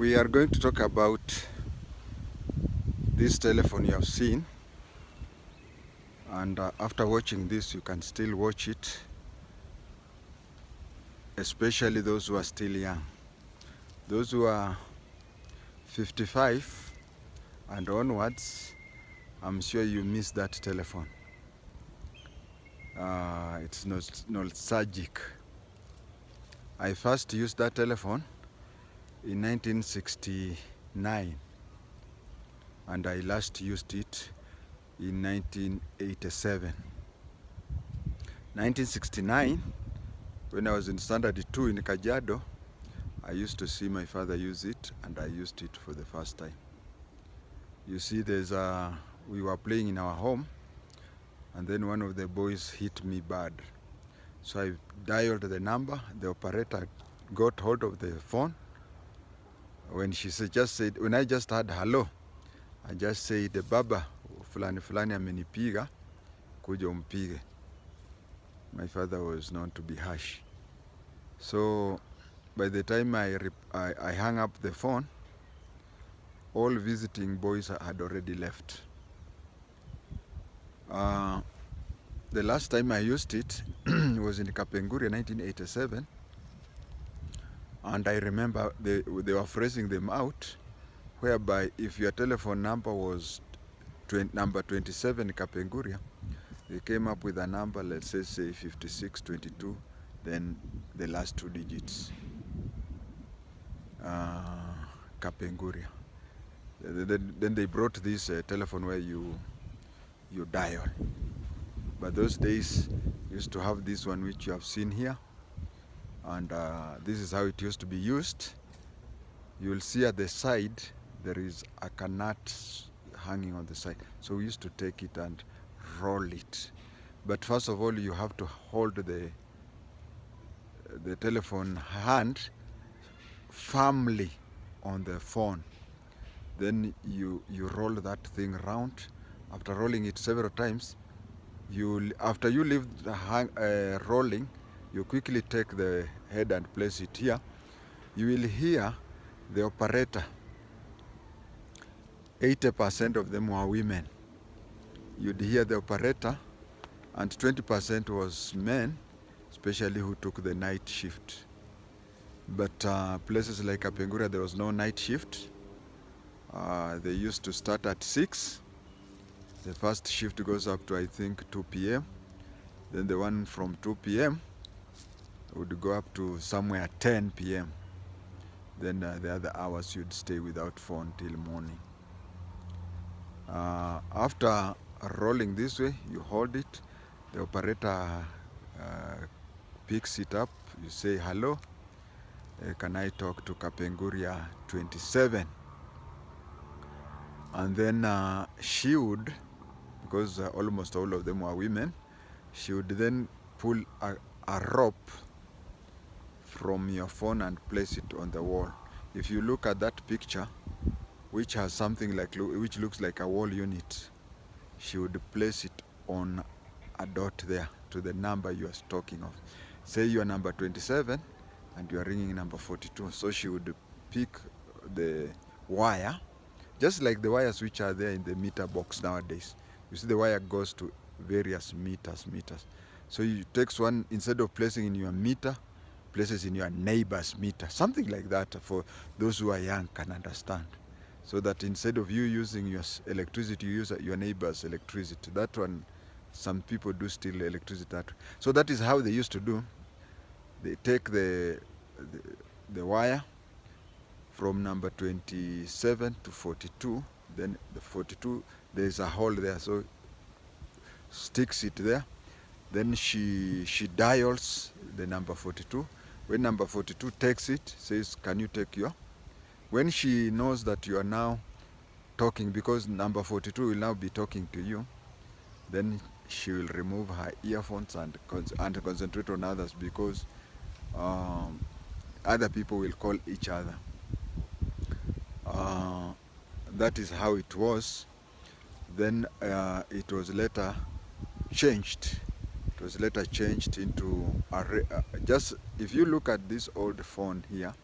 We are going to talk about this telephone you have seen, and after watching this you can still watch it, especially those who are still young. Those who are 55 and onwards, I'm sure you miss that telephone. It's nostalgic. I first used that telephone in 1969 and I last used it in 1987. 1969, when I was in standard 2 in Kajiado, I used to see my father use it, and I used it for the first time. You see, we were playing in our home, and then one of the boys hit me bad. So I dialed the number. The operator got hold of the phone. When when I just heard hello, I just said, "Baba, fulani fulani amenipiga, kuja umpige." My father was known to be harsh. So by the time I hung up the phone, all visiting boys had already left. The last time I used it was in Kapenguria, 1987, and I remember they were phrasing them out, whereby if your telephone number was number 27 Kapenguria, they came up with a number, let's say 5622, then the last 2 digits, Kapenguria. Then they brought this telephone where you dial. But those days used to have this one which you have seen here, and this is how it used to be used. You will see at the side there is a kanat hanging on the side. So we used to take it and roll it. But first of all, you have to hold the telephone hand firmly on the phone. Then you roll that thing round. After rolling it several times, after you leave the rolling, you quickly take the head and place it here. You will hear the operator. 80% of them were women. You'd hear the operator, and 20% was men, especially who took the night shift. But places like Kapenguria, there was no night shift. They used to start at 6. The first shift goes up to, I think, 2 p.m. Then the one from 2 p.m. would go up to somewhere 10 p.m. Then the other hours you'd stay without phone till morning. After rolling this way, you hold it. The operator picks it up. You say, "Hello, can I talk to Kapenguria 27? And then she would, because almost all of them were women, she would then pull a rope from your phone and place it on the wall. If you look at that picture, which has something which looks like a wall unit, she would place it on a dot there to the number you are talking of. Say you are number 27 and you are ringing number 42. So she would pick the wire, just like the wires which are there in the meter box nowadays. You see the wire goes to various meters. So you takes one, instead of placing in your meter, places in your neighbor's meter. Something like that for those who are young can understand. So that instead of you using your electricity, you use your neighbor's electricity. That one, some people do steal electricity that way. So that is how they used to do. They take the wire from number 27 to 42. Then the 42, there is a hole there, so sticks it there. Then she dials the number 42. When number 42 takes it, says, "Can you take your..." When she knows that you are now talking, because number 42 will now be talking to you, then she will remove her earphones and concentrate on others, because other people will call each other. That is how it was. Then it was later changed. It was later changed into just if you look at this old phone here,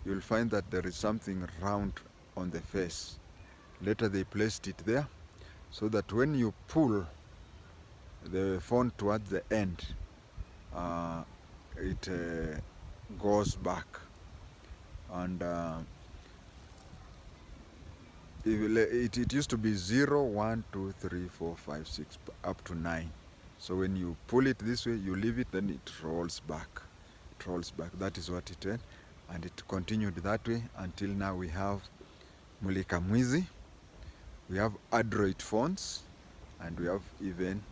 you'll find that there is something round on the face. Later they placed it there so that when you pull the phone towards the end, it goes back. And it used to be 0, 1, 2, 3, 4, 5, 6, up to 9. So when you pull it this way, you leave it, then it rolls back. It rolls back. That is what it did. And it continued that way until now we have Mulika Mwizi, we have Android phones, and we have even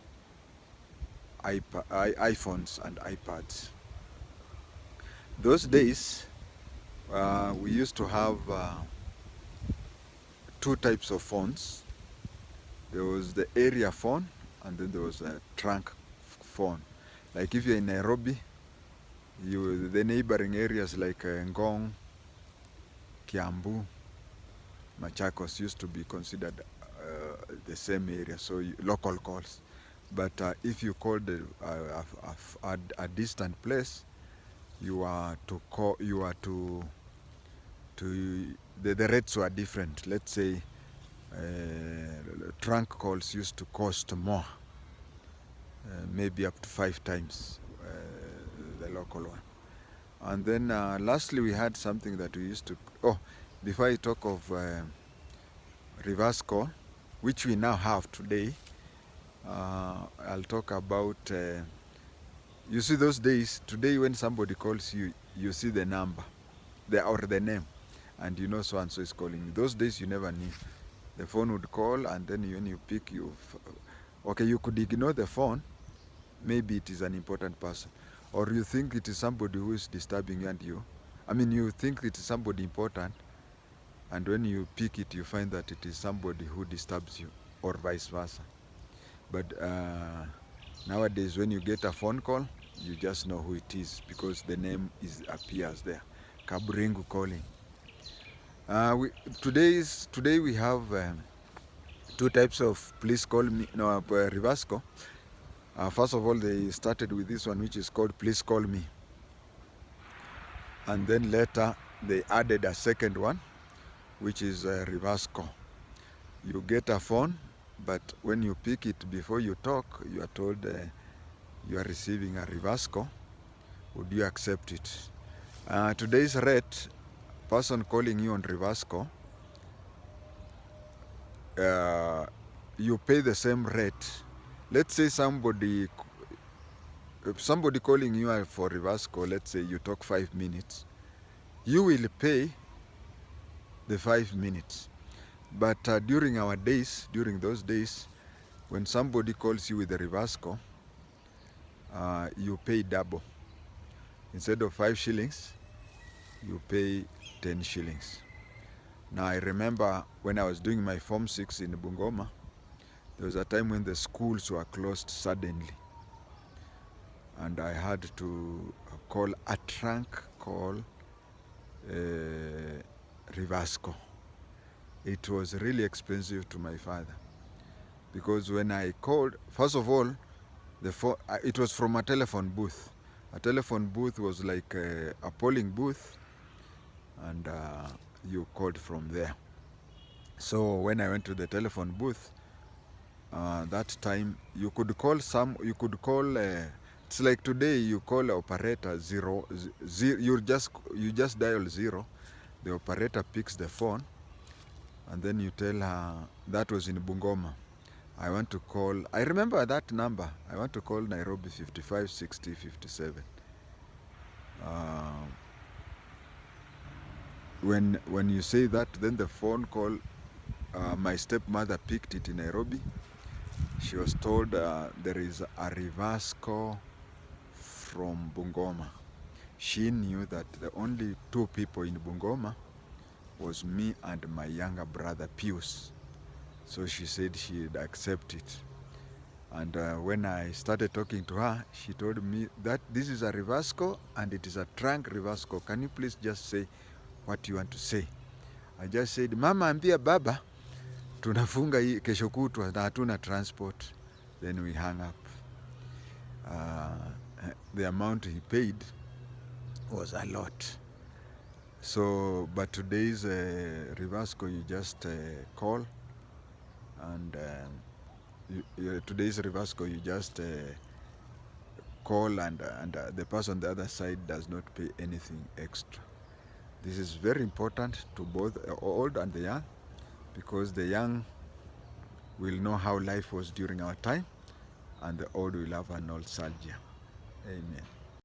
iPhones and iPads. Those days, we used to have two types of phones. There was the area phone, and then there was a trunk phone. Like if you're in Nairobi, the neighboring areas like Ngong, Kiambu, Machakos used to be considered the same area, so local calls. But if you called a distant place, you are to call. The rates were different. Let's say trunk calls used to cost more, maybe up to 5 times the local one. And then lastly, we had something that we used to. Oh, before I talk of reverse call, which we now have today, I'll talk about. You see, those days, today when somebody calls you, you see the number, or the name, and you know so and so is calling you. Those days you never knew. The phone would call, and then when you pick, okay, you could ignore the phone. Maybe it is an important person, or you think it is somebody who is disturbing you, and you think it is somebody important, and when you pick it, you find that it is somebody who disturbs you, or vice versa. But nowadays, when you get a phone call, you just know who it is because the name appears there. Kabrengu calling. Today we have two types of please call me, reverse call. First of all, they started with this one, which is called please call me. And then later, they added a second one, which is reverse call. You get a phone, but when you pick it before you talk, you are told you are receiving a reverse call. Would you accept it? Today's rate, person calling you on reverse call, you pay the same rate. Let's say somebody calling you for reverse call, let's say you talk 5 minutes, you will pay the 5 minutes. But during those days, when somebody calls you with a reverse call, you pay double. Instead of 5 shillings, you pay 10 shillings. Now I remember when I was doing my Form 6 in Bungoma, there was a time when the schools were closed suddenly. And I had to call a trunk call, reverse call. It was really expensive to my father. Because when I called, first of all, it was from a telephone booth. A telephone booth was like a polling booth, and you called from there. So when I went to the telephone booth, that time you could call it's like today you call operator 0, you just dial 0, the operator picks the phone, and then you tell her, that was in Bungoma, I want to call, I remember that number, I want to call Nairobi 55 60 57. When you say that, then the phone call, my stepmother picked it in Nairobi. She was told there is a reverse call from Bungoma. She knew that the only 2 people in Bungoma was me and my younger brother Pius. So she said she'd accept it. And when I started talking to her, she told me that this is a reverse call and it is a trunk reverse call. Can you please just say what you want to say? I just said, Mama ambia baba tunafunga hii kesho kutwa na hatuna transport. Then we hung up. The amount he paid was a lot. So, but today's reverse call, you just call, and today's reverse call, you just call, and the person on the other side does not pay anything extra. This is very important to both the old and the young, because the young will know how life was during our time, and the old will have a nostalgia. Amen.